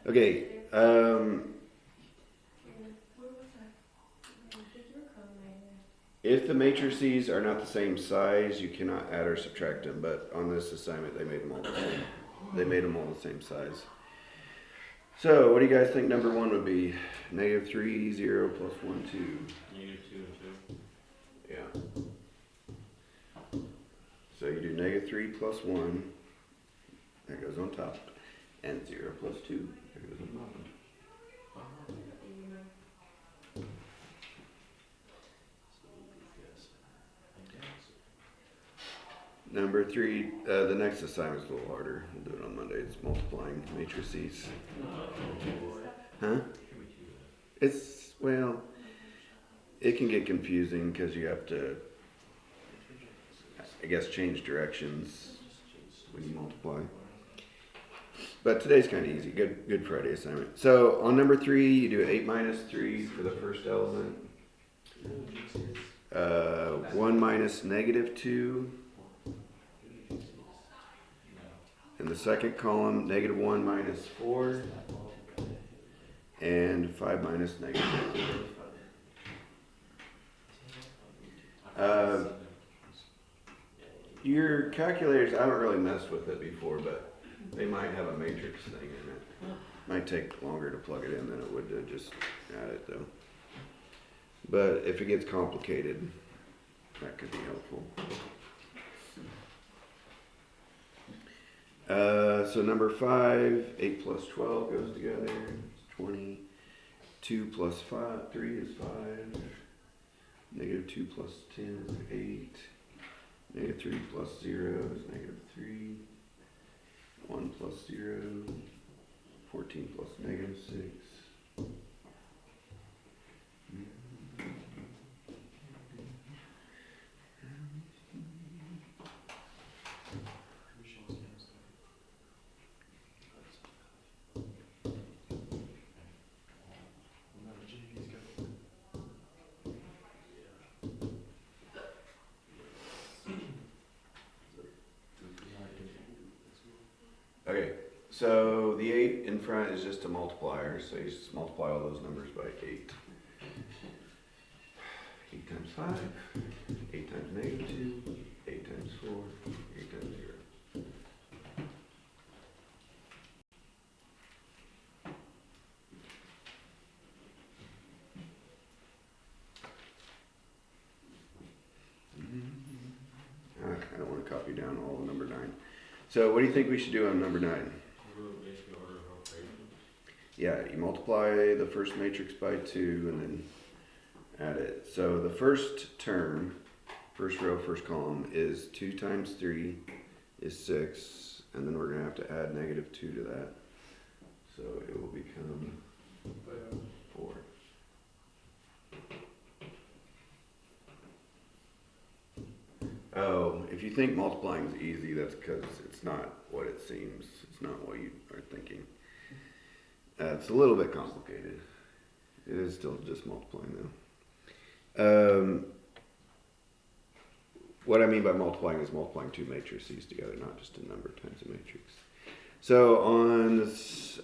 Okay, if the matrices are not the same size, you cannot add or subtract them, but on this assignment, they made them all the same. They made them all the same size. So, what do you guys think number one would be? Negative 3, 0, plus 1, 2. Negative 2 and 2. Yeah. So you do negative 3 plus 1, that goes on top, and 0 plus 2, that goes on bottom. Number 3, the next assignment's a little harder. We'll do it on Monday. It's multiplying matrices. Huh? It's, well, it can get confusing because you have to, I guess, change directions when you multiply. But today's kind of easy. Good Friday assignment. So on number 3, you do 8 minus 3 for the first element. 1 minus negative 2. In the second column, negative 1 minus 4. And 5 minus negative 2. Your calculators, I haven't really messed with it before, but they might have a matrix thing in it. Might take longer to plug it in than it would to just add it though. But if it gets complicated, that could be helpful. So number 5, 8 plus 12 goes together, it's 20. 2 plus 3 is 5. Negative 2 plus 10 is 8. Negative 3 plus 0 is negative 3. 1 plus 0. 14 plus negative 6. Okay, so the 8 in front is just a multiplier, so you just multiply all those numbers by 8. 8 times 5, 8 times negative 2, 8 times 4, 8 times 0. I don't want to copy down all of number 9. So what do you think we should do on number 9? Yeah, you multiply the first matrix by 2 and then add it. So the first term, first row, first column is 2 times 3 is 6, and then we're going to have to add negative 2 to that. So it will become 4. Oh, if you think multiplying is easy, that's because it's not what it seems. It's not what you are thinking. It's a little bit complicated. It is still just multiplying though. What I mean by multiplying is multiplying 2 matrices together, not just a number times a matrix. So on this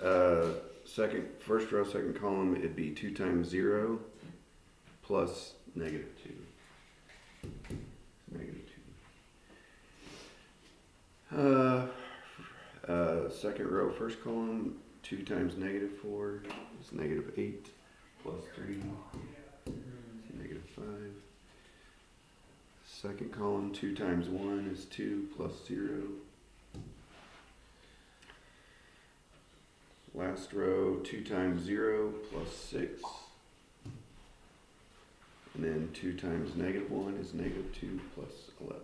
first row, second column, it'd be 2 times 0 plus negative 2. Negative 2. Second row, first column, 2 times negative 4 is negative 8 plus 3 is negative 5. Second column, 2 times 1 is 2 plus 0. Last row, 2 times 0 plus 6. And then 2 times negative 1 is negative 2 plus 11.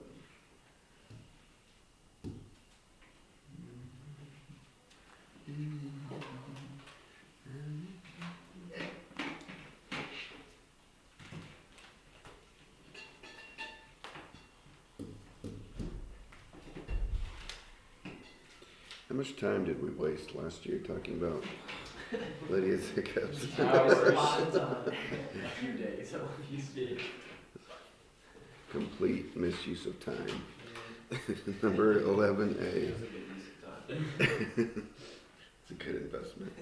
How much time did we waste last year talking about Lydia's hiccups? Hours. A few days, at least. Complete misuse of time. Number 11A. It's a good investment.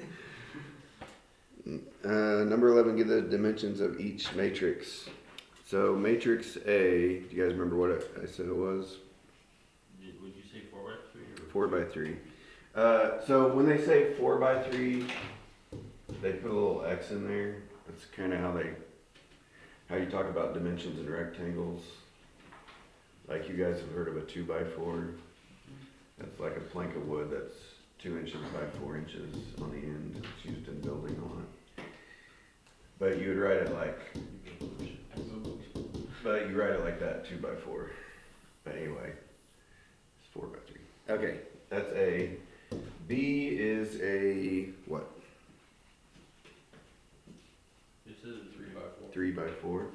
Number 11, give the dimensions of each matrix. So matrix A, do you guys remember what I said it was? Would you say 4 by 3 or 4 by 3. So when they say 4 by 3, they put a little X in there. That's kind of how you talk about dimensions in rectangles. Like you guys have heard of a 2 by 4. That's like a plank of wood that's 2 inches by 4 inches on the end. It's used in building a lot. But you would write it like, that, 2 by 4. But anyway, it's 4 by 3. Okay, that's A. B is a what? This is a 3 by 4. 3 by 4.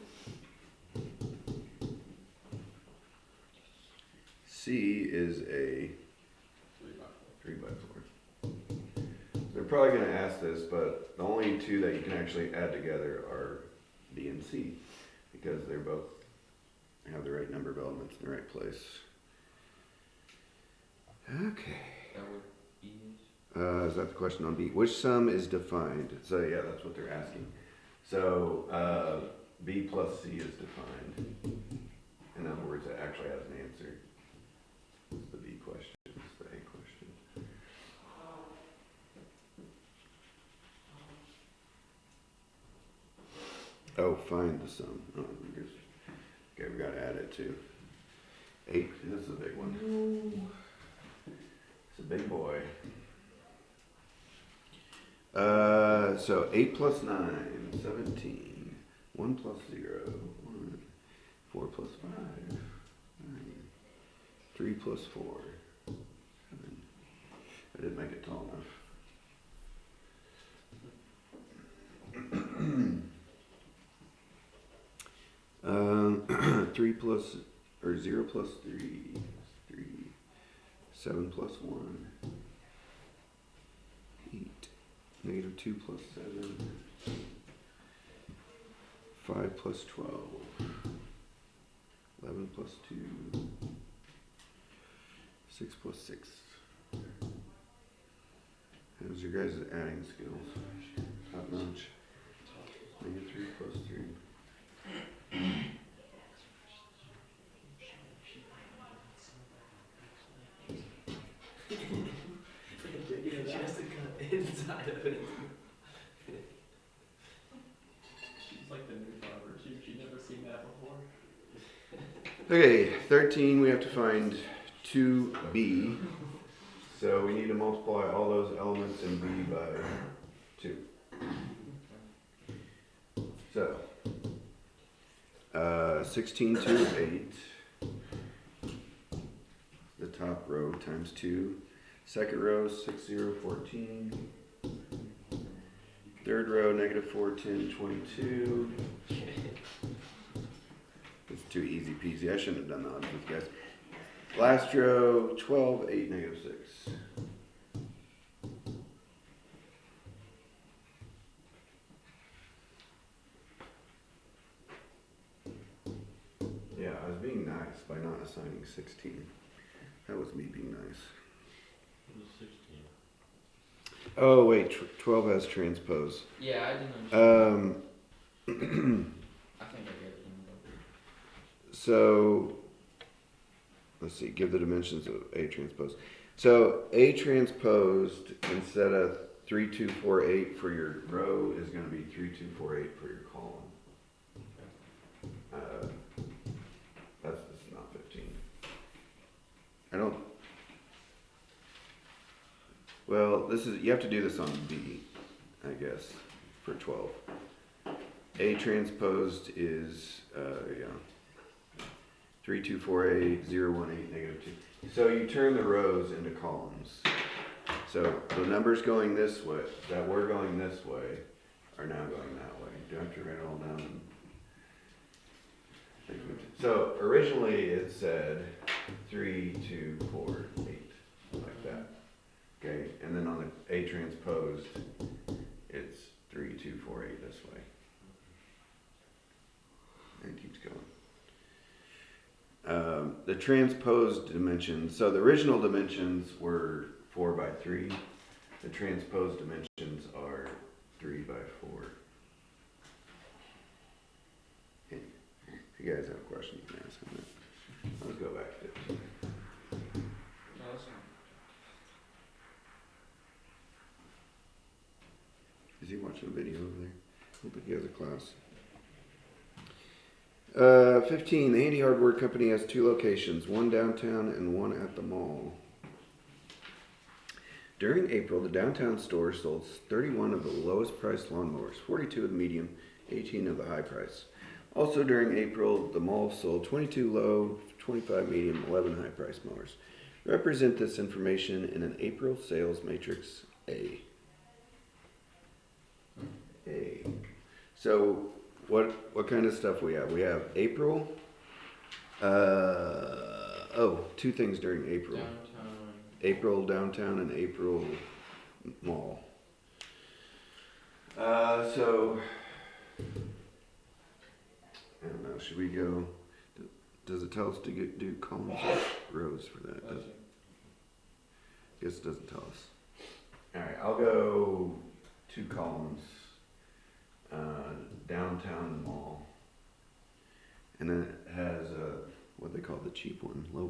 C is a 3 by 4. They're probably going to ask this, but the only two that you can actually add together are B and C because they're both have the right number of elements in the right place. Okay. That what E is? Is that the question on B? Which sum is defined? So yeah, that's what they're asking. So B plus C is defined. In other words, it actually has an answer. It's the B question. It's the A question. Oh, find the sum. Oh, okay, we got to add it too. 8. This is a big one. It's a big boy. So 8 plus 9, 17. 1 plus 0, 1. 4 plus 5, 9. 3 plus 4, 7. I didn't make it tall enough. 3 plus, or 0 plus 3, 3. 7 plus 1, 8. Negative 2 plus 7. 5 plus 12. 11 plus 2. 6 plus 6. How's your guys' adding skills? Top notch. Negative 3 plus 3. She has to cut inside of it. She's like the new barber. She's never seen that before. Okay, 13, we have to find 2b. So we need to multiply all those elements in b by 2. So, 16 to 8. The top row times 2. Second row, 6, 0, 14. Third row, negative 4, 10, 22. It's too easy peasy. I shouldn't have done the odds with you guys. Last row, 12, 8, negative 6. Yeah, I was being nice by not assigning 16. That was me being nice. It was 16. Oh, wait, 12 has transpose. Yeah, I didn't understand. I think I get it. So, let's see, give the dimensions of A transpose. So, A transposed, instead of 3, 2, 4, 8 for your row, is going to be 3, 2, 4, 8 for your column. This is not 15. I don't. Well, you have to do this on B, I guess, for 12. A transposed is, 3, 2, 4, 8, 0, 1, 8, negative 2. So you turn the rows into columns. So the numbers going this way, that were going this way, are now going that way. Do I have to write it all down? So originally it said 3, 2, 4, 8, like that. Okay, and then on the A transposed, it's 3, 2, 4, 8 this way. And it keeps going. The transposed dimensions, so the original dimensions were 4 by 3. The transposed dimensions are 3 by 4. If you guys have questions, you can ask them. Let's go back to 15. No, that's fine. Is he watching a video over there? I don't think he has a class. 15. The Handy Hardware Company has 2 locations, one downtown and one at the mall. During April, the downtown store sold 31 of the lowest priced lawnmowers, 42 of the medium, 18 of the high price. Also during April, the mall sold 22 low, 25 medium, 11 high price mowers. Represent this information in an April sales matrix A. A. So what kind of stuff we have? We have April. 2 things during April. Downtown. April downtown and April mall. So I don't know. Should we go? Does it tell us to do columns or rows for that? That's I guess it doesn't tell us. All right, I'll go 2 columns. Downtown mall, and then it has what they call the cheap one, low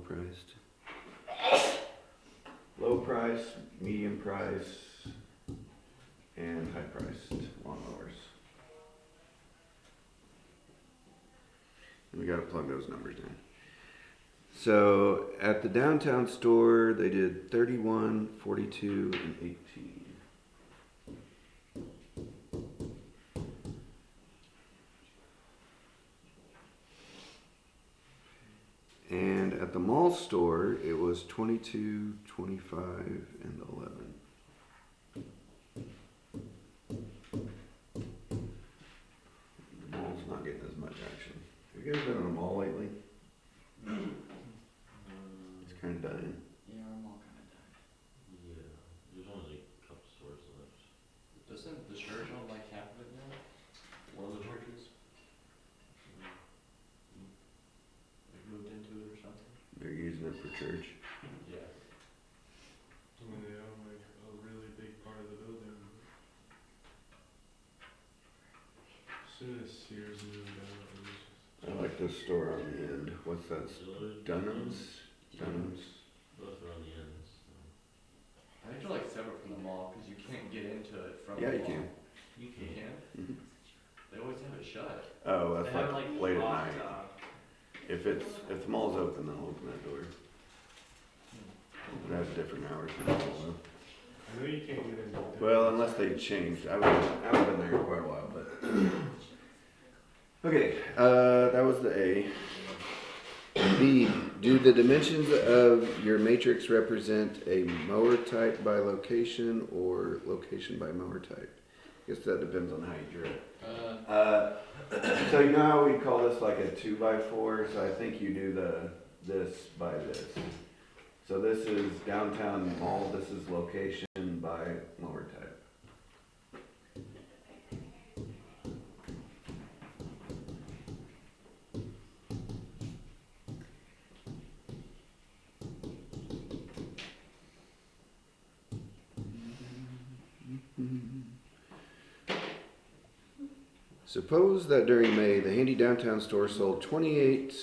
price, medium price, and high priced lawnmowers. And we got to plug those numbers in. So at the downtown store, they did 31, 42, and 18. And at the mall store, it was 22, 25, and 11. The mall's not getting as much action. Have you guys been in a mall lately? It's kind of dying. Yeah, I'm all kind of done. Yeah, there's only a couple stores left. Doesn't the church own like half of it now? One of the churches? Like moved into it or something? They're using it for church. Yeah. I mean, they own like a really big part of the building. As soon as Sears moved out, it was just. I like this store on the end. What's that? Distillery? Dunham's? Dunham's? Both are on the ends. So. I think they're like separate from the mall because you can't get into it from Yeah, the you mall. can. You You can. can? Mhm. They always have it shut. Oh, that's They have like, it, late at locked, night. If the mall's open, they'll open that door. It has different hours than the mall, though. I know you can't get in. Well, unless they changed. I haven't been there in quite a while, but. Okay, that was the A. B, do the dimensions of your matrix represent a mower type by location or location by mower type? I guess that depends on how you drew it. So you know how we call this like a 2 by 4? So I think you do this by this. So this is downtown mall, this is location by mower type. Suppose that during May, the Handy Downtown store sold 28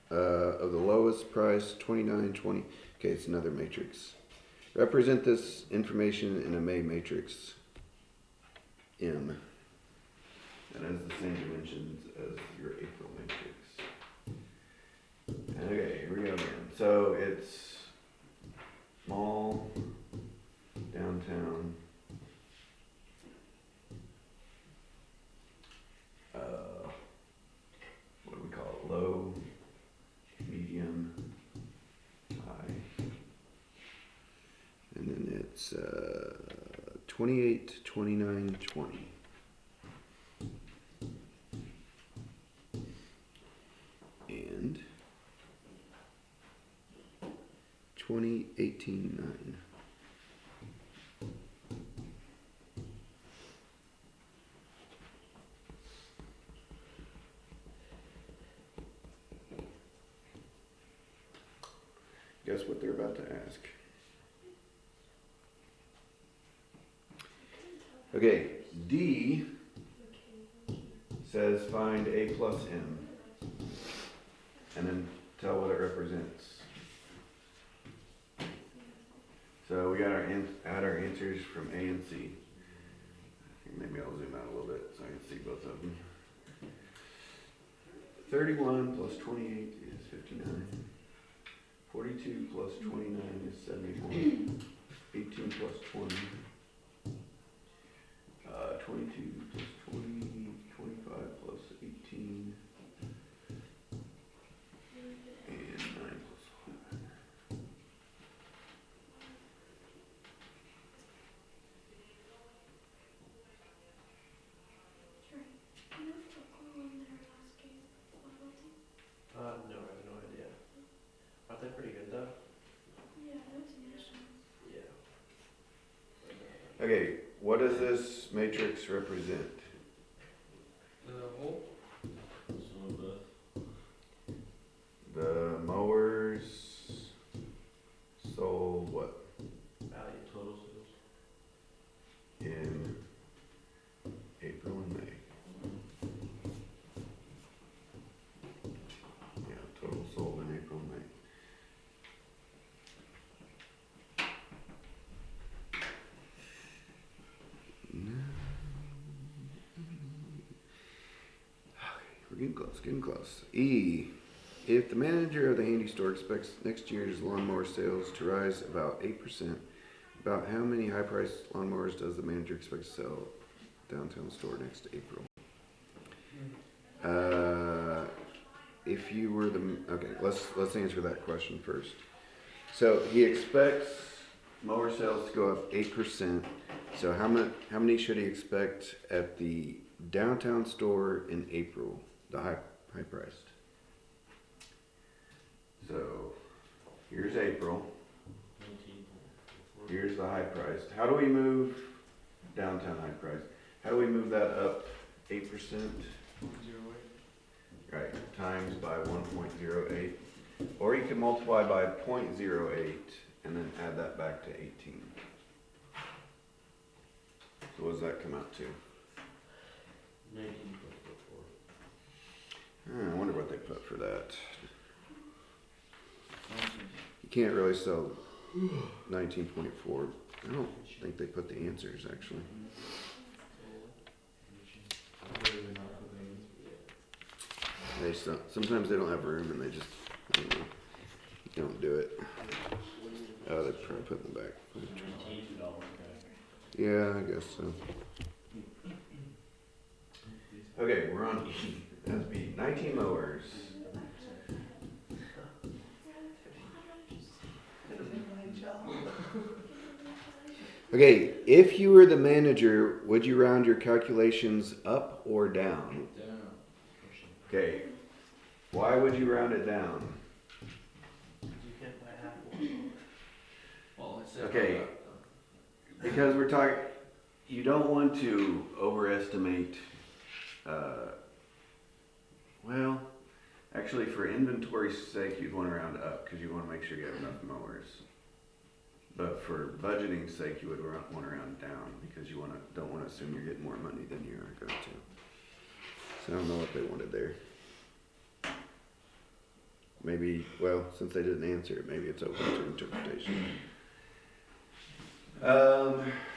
of the lowest price, 29, 20. Okay, it's another matrix. Represent this information in a May matrix M. That has the same dimensions as your April matrix. Okay, here we go again. So it's mall, downtown, what do we call it? Low, medium, high. And then it's 28, 29, 20. And 20, 18, 9. Guess what they're about to ask? Okay, D says find A plus M. And then tell what it represents. So we got add our answers from A and C. Maybe I'll zoom out a little bit so I can see both of them. 31 plus 28 is 59. 42 plus 29 is 71. 18 plus 20. 22 plus 20, 25 plus 18. And 9 plus 1. No, I have no idea. Aren't they pretty good though? Yeah. Okay, what does this matrix represent? The whole? Some of the The mowers sold what? Value. total sales. In April and May. Yeah, total sold in April and May. We're getting close, getting close. E. If the manager of the handy store expects next year's lawnmower sales to rise about 8%, about how many high-priced lawnmowers does the manager expect to sell downtown store next April? If you were the okay, let's answer that question first. So he expects mower sales to go up 8%. So how many should he expect at the downtown store in April? The high priced. So here's April. 19.4. Here's the high priced. How do we move downtown high priced? How do we move that up 8%? 0.08. Right, times by 1.08. Or you can multiply by 0.08 and then add that back to 18. So what does that come out to? 19.44. I wonder what they put for that. You can't really sell 19.4. I don't think they put the answers actually. They just don't, sometimes they don't have room and they just, I don't know, don't do it. Oh, they probably put them back. Yeah, I guess so. Okay, we're on E. That's B. 19 mowers. Okay, if you were the manager, would you round your calculations up or down? Down. Okay, why would you round it down? You can't buy half one. Well, let's say. Okay. Because we're talking, you don't want to overestimate, well, actually for inventory's sake, you'd want to round up because you want to make sure you have enough mowers. But for budgeting's sake, you would want to round down because you don't want to assume you're getting more money than you are going to. So I don't know what they wanted there. Maybe, well, since they didn't answer it, maybe it's open to interpretation.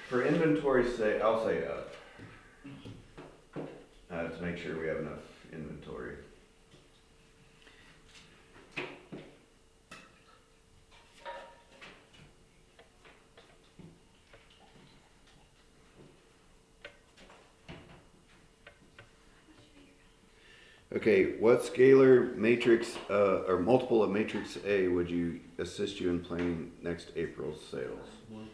For inventory's sake, I'll say up. To make sure we have enough inventory. Okay, what scalar matrix or multiple of matrix A would you assist you in planning next April's sales? 1.08.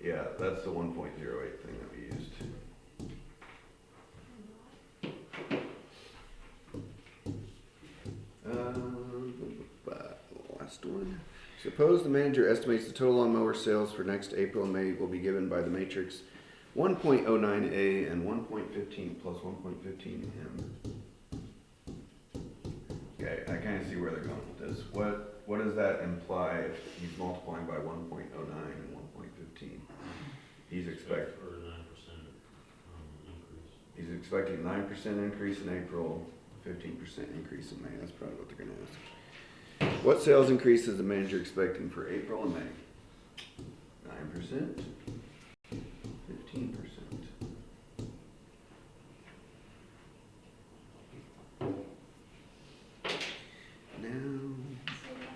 Yeah, that's the 1.08 thing that we used. Last one. Suppose the manager estimates the total lawnmower sales for next April and May will be given by the matrix 1.09A and 1.15 plus 1.15M. Okay, I kind of see where they're going with this. What does that imply if he's multiplying by 1.09 and 1.15? He's expecting. Or 9% expecting 9% increase in April, 15% increase in May. That's probably what they're gonna ask. What sales increase is the manager expecting for April and May? 9%, 15%.